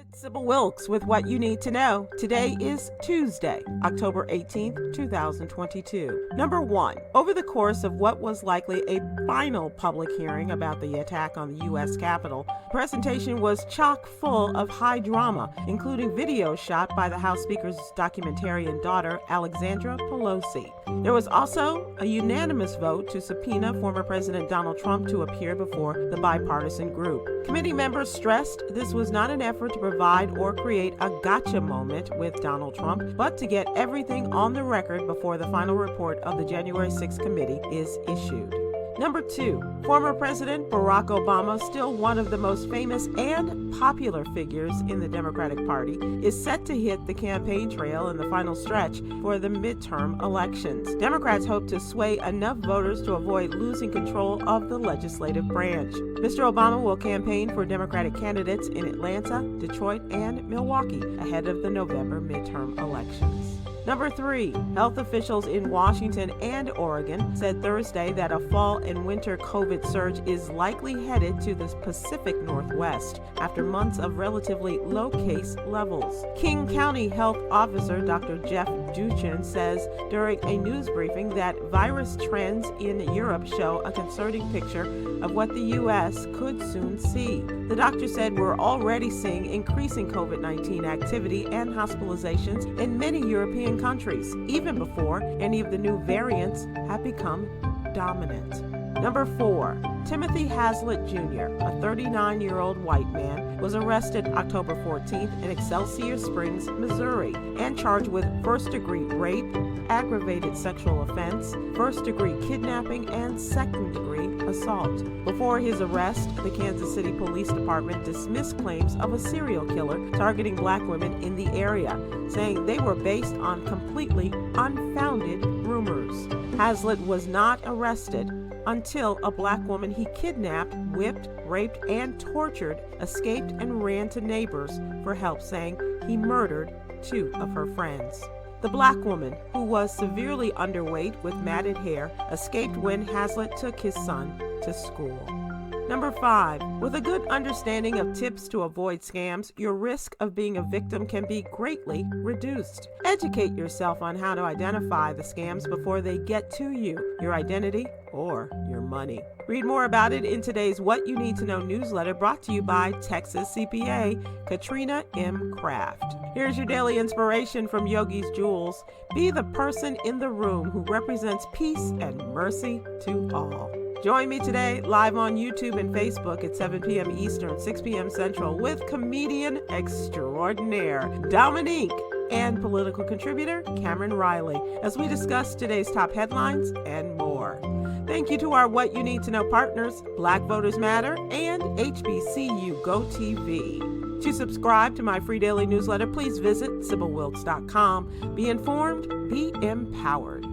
It's Sybil Wilkes with what you need to know. Today is Tuesday, October 18th, 2022. Number 1. Over the course of what was likely a final public hearing about the attack on the U.S. Capitol, the presentation was chock full of high drama, including video shot by the House Speaker's documentarian daughter, Alexandra Pelosi. There was also a unanimous vote to subpoena former President Donald Trump to appear before the bipartisan group. Committee members stressed this was not an effort to provide or create a gotcha moment with Donald Trump, but to get everything on the record before the final report of the January 6th committee is issued. Number 2, former President Barack Obama, still one of the most famous and popular figures in the Democratic Party, is set to hit the campaign trail in the final stretch for the midterm elections. Democrats hope to sway enough voters to avoid losing control of the legislative branch. Mr. Obama will campaign for Democratic candidates in Atlanta, Detroit, and Milwaukee ahead of the November midterm elections. Number 3, health officials in Washington and Oregon said Thursday that a fall and winter COVID surge is likely headed to the Pacific Northwest after months of relatively low case levels. King County Health Officer Dr. Jeff Duchin says during a news briefing that virus trends in Europe show a concerning picture of what the U.S. could soon see. The doctor said we're already seeing increasing COVID-19 activity and hospitalizations in many European countries, even before any of the new variants have become dominant. Number 4, Timothy Hazlitt Jr., a 39-year-old white man, was arrested October 14th in Excelsior Springs, Missouri, and charged with first-degree rape, aggravated sexual offense, first-degree kidnapping, and second-degree assault. Before his arrest, the Kansas City Police Department dismissed claims of a serial killer targeting black women in the area, saying they were based on completely unfounded rumors. Hazlitt was not arrested until a black woman he kidnapped, whipped, raped, and tortured escaped and ran to neighbors for help, saying he murdered 2 of her friends. The black woman, who was severely underweight with matted hair, escaped when Hazlitt took his son to school. Number 5, with a good understanding of tips to avoid scams, your risk of being a victim can be greatly reduced. Educate yourself on how to identify the scams before they get to you, your identity, or your money. Read more about it in today's What You Need to Know newsletter, brought to you by Texas CPA Katrina M. Kraft. Here's your daily inspiration from Yogi's Jewels. Be the person in the room who represents peace and mercy to all. Join me today live on YouTube and Facebook at 7 p.m. Eastern, 6 p.m. Central with comedian extraordinaire Dominique and political contributor Cameron Riley as we discuss today's top headlines and more. Thank you to our What You Need to Know partners, Black Voters Matter and HBCU Go TV. To subscribe to my free daily newsletter, please visit SybilWilkes.com. Be informed, be empowered.